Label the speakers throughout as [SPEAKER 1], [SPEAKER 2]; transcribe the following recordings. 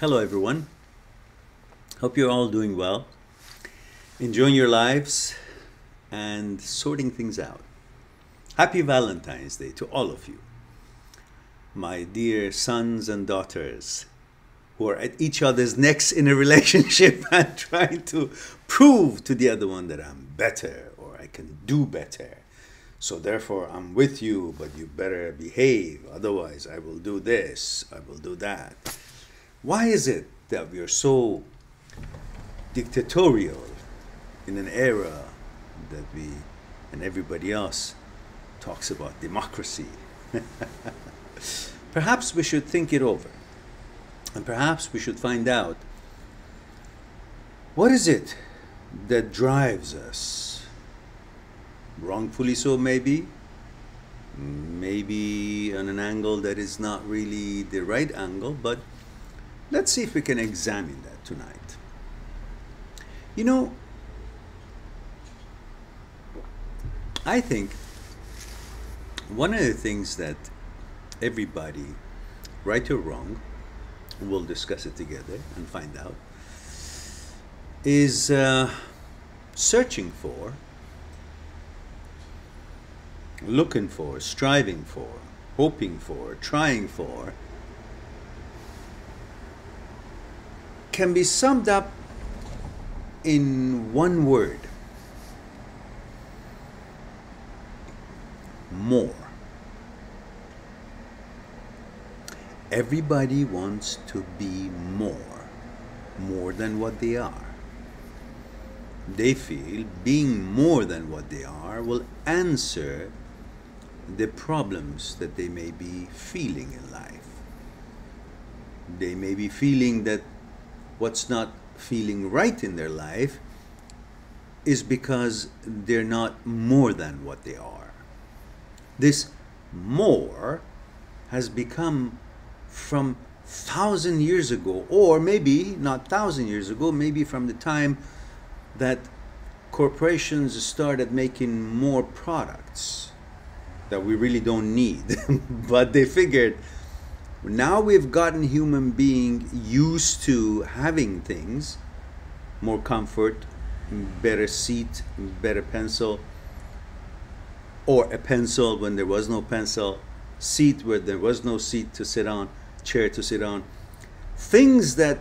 [SPEAKER 1] Hello, everyone. Hope you're all doing well, enjoying your lives, and sorting things out. Happy Valentine's Day to all of you, my dear sons and daughters who are at each other's necks in a relationship and trying to prove to the other one that I'm better or I can do better. So therefore, I'm with you, but you better behave. Otherwise, I will do this, I will do that. Why is it that we are so dictatorial in an era that we and everybody else talks about democracy? Perhaps we should think it over. And perhaps we should find out what is it that drives us? Wrongfully so, maybe on an angle that is not really the right angle, but let's see if we can examine that tonight. You know, I think one of the things that everybody, right or wrong, we'll discuss it together and find out, is searching for, looking for, striving for, hoping for, trying for, can be summed up in one word: more. Everybody wants to be more than what they are. They feel being more than what they are will answer the problems that they may be feeling in life. They may be feeling that what's not feeling right in their life is because they're not more than what they are. This more has become from 1,000 years ago, or maybe not 1,000 years ago, maybe from the time that corporations started making more products that we really don't need. But they figured, now we've gotten human being used to having things, more comfort, better seat, better pencil, or a pencil when there was no pencil, seat where there was no seat to sit on, chair to sit on. Things that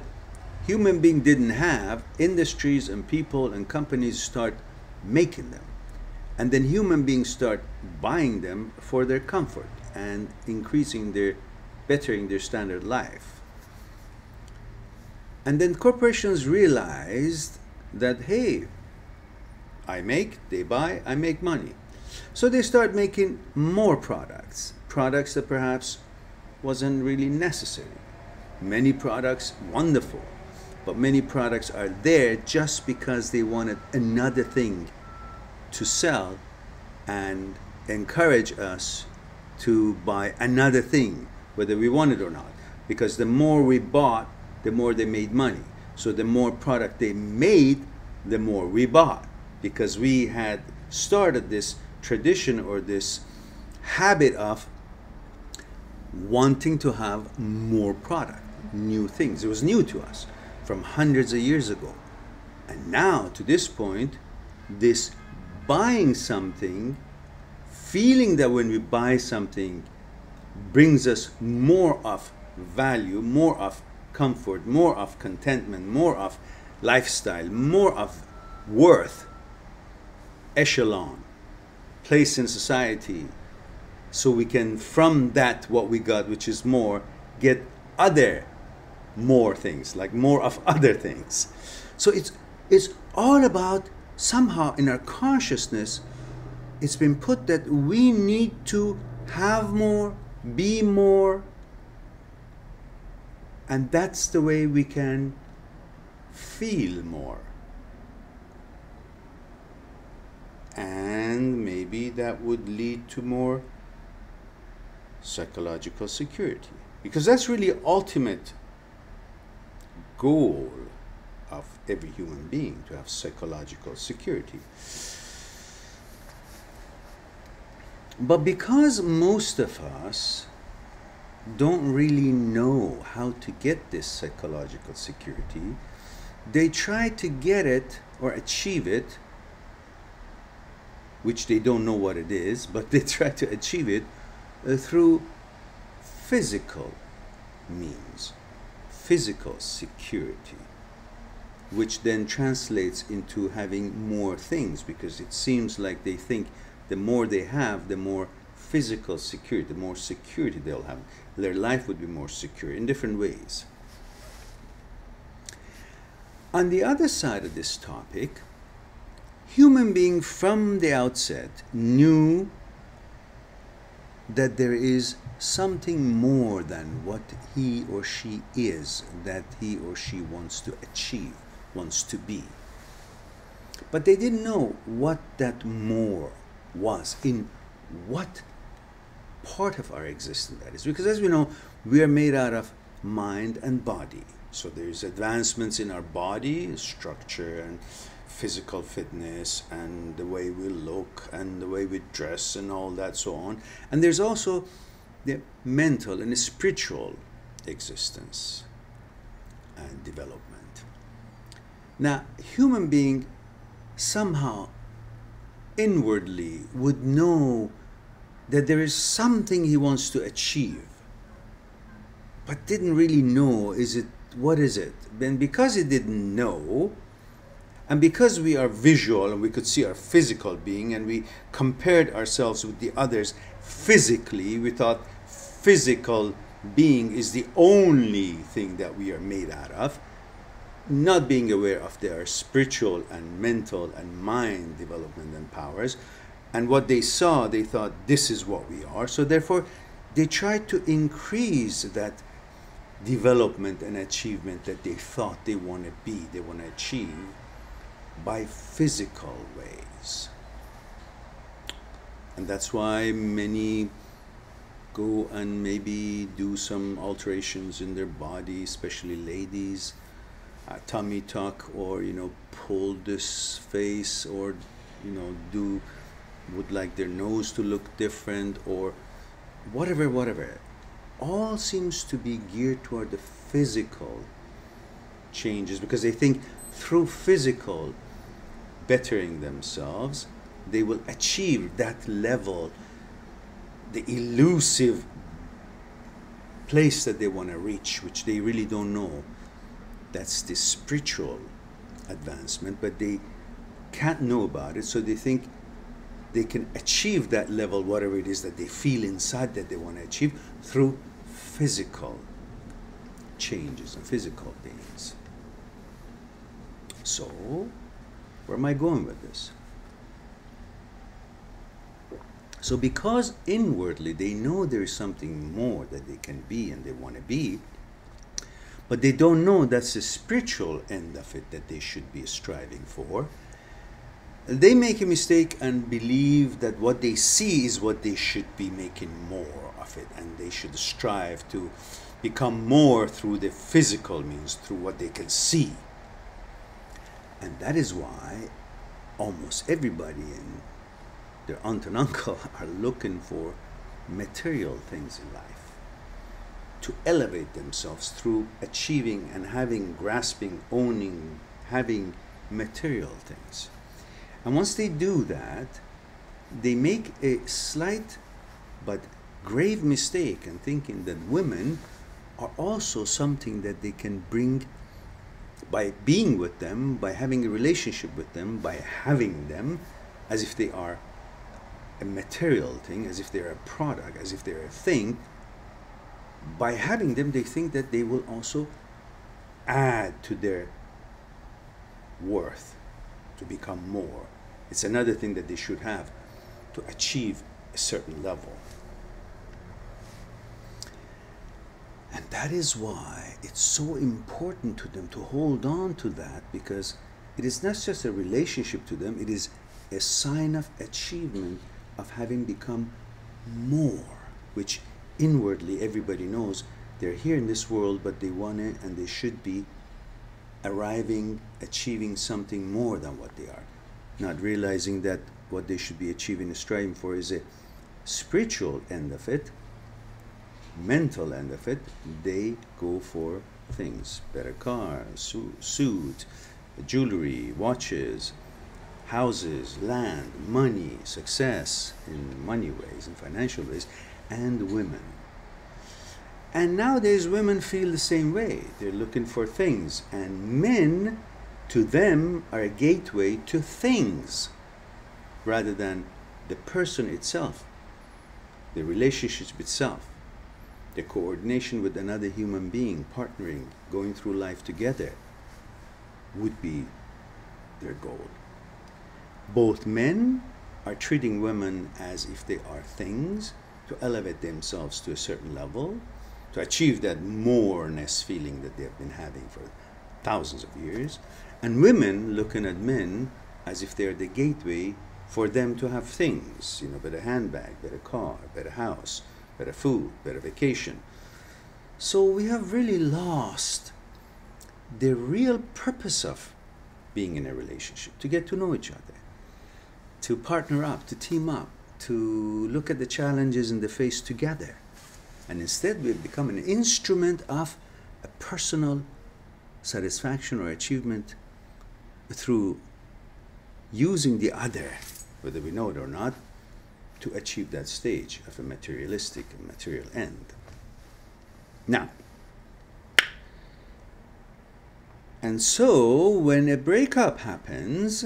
[SPEAKER 1] human being didn't have, industries and people and companies start making them. And then human beings start buying them for their comfort and bettering their standard life. And then corporations realized that, hey, I make, they buy, I make money. So they start making more products that perhaps wasn't really necessary. Many products, wonderful, but many products are there just because they wanted another thing to sell and encourage us to buy another thing, whether we want it or not. Because the more we bought, the more they made money. So the more product they made, the more we bought. Because we had started this tradition or this habit of wanting to have more product, new things. It was new to us from hundreds of years ago. And now, to this point, this buying something, feeling that when we buy something brings us more of value, more of comfort, more of contentment, more of lifestyle, more of worth, echelon, place in society, so we can, from that, what we got, which is more, get other more things, like more of other things. So it's all about, somehow in our consciousness, it's been put that we need to have more, be more, and that's the way we can feel more. And maybe that would lead to more psychological security, because that's really ultimate goal of every human being, to have psychological security. But because most of us don't really know how to get this psychological security. They try to get it or achieve it, which they don't know what it is, but they try to achieve it through physical means, physical security, which then translates into having more things, because it seems like they think the more they have, the more physical security, the more security they'll have. Their life would be more secure in different ways. On the other side of this topic, human being from the outset knew that there is something more than what he or she is, that he or she wants to achieve, wants to be. But they didn't know what that more was, in what part of our existence that is. Because as we know, we are made out of mind and body. So there's advancements in our body, structure and physical fitness, and the way we look and the way we dress and all that, so on. And there's also the mental and the spiritual existence and development. Now, human being somehow inwardly would know that there is something he wants to achieve, but didn't really know what is it. And because he didn't know, and because we are visual and we could see our physical being, and we compared ourselves with the others physically, we thought physical being is the only thing that we are made out of, not being aware of their spiritual and mental and mind development and powers. And what they saw, they thought, this is what we are. So therefore, they tried to increase that development and achievement that they thought they want to be, they want to achieve, by physical ways. And that's why many go and maybe do some alterations in their body, especially ladies, tummy tuck, or pull this face, or would like their nose to look different, or whatever. All seems to be geared toward the physical changes, because they think through physical bettering themselves, they will achieve that level, the elusive place that they want to reach, which they really don't know. That's the spiritual advancement, but they can't know about it, so they think they can achieve that level, whatever it is that they feel inside that they want to achieve, through physical changes and physical things. So, where am I going with this? So because inwardly they know there is something more that they can be and they want to be, but they don't know that's the spiritual end of it that they should be striving for, they make a mistake and believe that what they see is what they should be making more of it, and they should strive to become more through the physical means, through what they can see. And that is why almost everybody and their aunt and uncle are looking for material things in life, to elevate themselves through achieving and having, grasping, owning, having material things. And once they do that, they make a slight but grave mistake in thinking that women are also something that they can bring by being with them, by having a relationship with them, by having them, as if they are a material thing, as if they're a product, as if they're a thing. By having them, they think that they will also add to their worth, to become more. It's another thing that they should have to achieve a certain level. And that is why it's so important to them to hold on to that, because it is not just a relationship to them, it is a sign of achievement, of having become more, which inwardly everybody knows they're here in this world, but they want it and they should be arriving, achieving something more than what they are, not realizing that what they should be achieving and striving for is a spiritual end of it, mental end of it, they go for things: better car, suit, jewelry, watches, houses, land, money, success in money ways, in financial ways, and women. And nowadays women feel the same way. They're looking for things, and men, to them, are a gateway to things rather than the person itself, the relationship itself, the coordination with another human being, partnering, going through life together would be their goal. Both men are treating women as if they are things to elevate themselves to a certain level, to achieve that more-ness feeling that they've been having for thousands of years, and women looking at men as if they're the gateway for them to have things, better handbag, better car, better house, better food, better vacation. So we have really lost the real purpose of being in a relationship: to get to know each other, to partner up, to team up, to look at the challenges in the face together. And instead we've become an instrument of a personal satisfaction or achievement through using the other, whether we know it or not, to achieve that stage of a materialistic and material end. Now, and so when a breakup happens,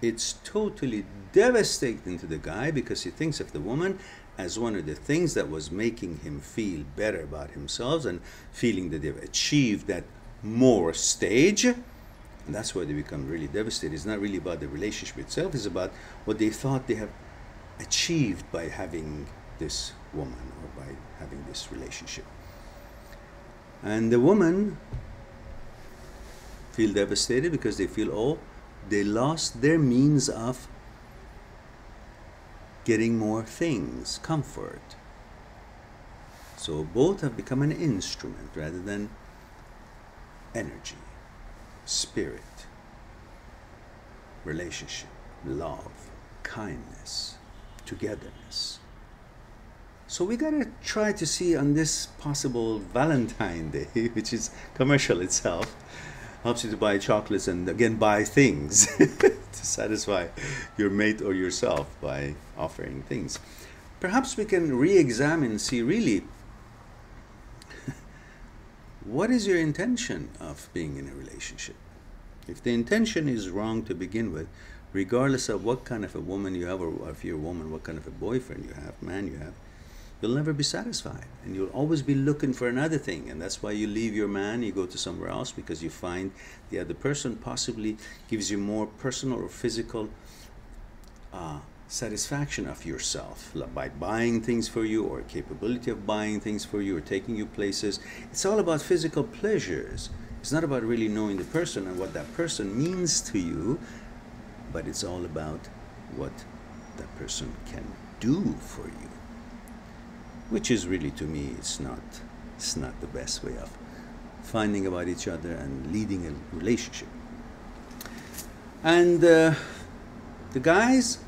[SPEAKER 1] it's totally devastating to the guy, because he thinks of the woman as one of the things that was making him feel better about himself and feeling that they've achieved that more stage. And that's why they become really devastated. It's not really about the relationship itself, it's about what they thought they have achieved by having this woman or by having this relationship. And the woman feel devastated because they feel, oh, they lost their means of getting more things, comfort. So both have become an instrument rather than energy, spirit, relationship, love, kindness, togetherness. So we gotta try to see on this possible Valentine Day, which is commercial itself, helps you to buy chocolates and again buy things to satisfy your mate or yourself by offering things. Perhaps we can re-examine, see really what is your intention of being in a relationship. If the intention is wrong to begin with, regardless of what kind of a woman you have, or if you're a woman, what kind of a boyfriend you have, man you have, you'll never be satisfied, and you'll always be looking for another thing. And that's why you leave your man, you go to somewhere else, because you find the other person possibly gives you more personal or physical satisfaction of yourself by buying things for you, or capability of buying things for you, or taking you places. It's all about physical pleasures. It's not about really knowing the person and what that person means to you, but it's all about what that person can do for you. Which is really, to me, it's not the best way of finding about each other and leading a relationship. And the guys,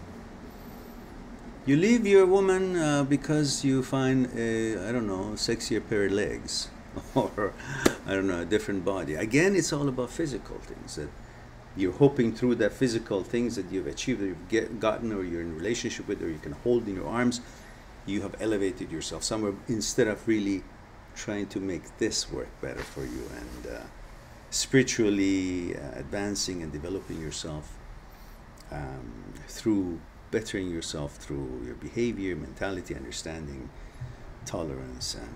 [SPEAKER 1] you leave your woman because you find a, I don't know, sexier pair of legs, or I don't know, a different body. Again, it's all about physical things that you're hoping through that physical things that you've achieved, that you've gotten, or you're in a relationship with, or you can hold in your arms. You have elevated yourself somewhere instead of really trying to make this work better for you and spiritually advancing and developing yourself through bettering yourself through your behavior, mentality, understanding, tolerance, and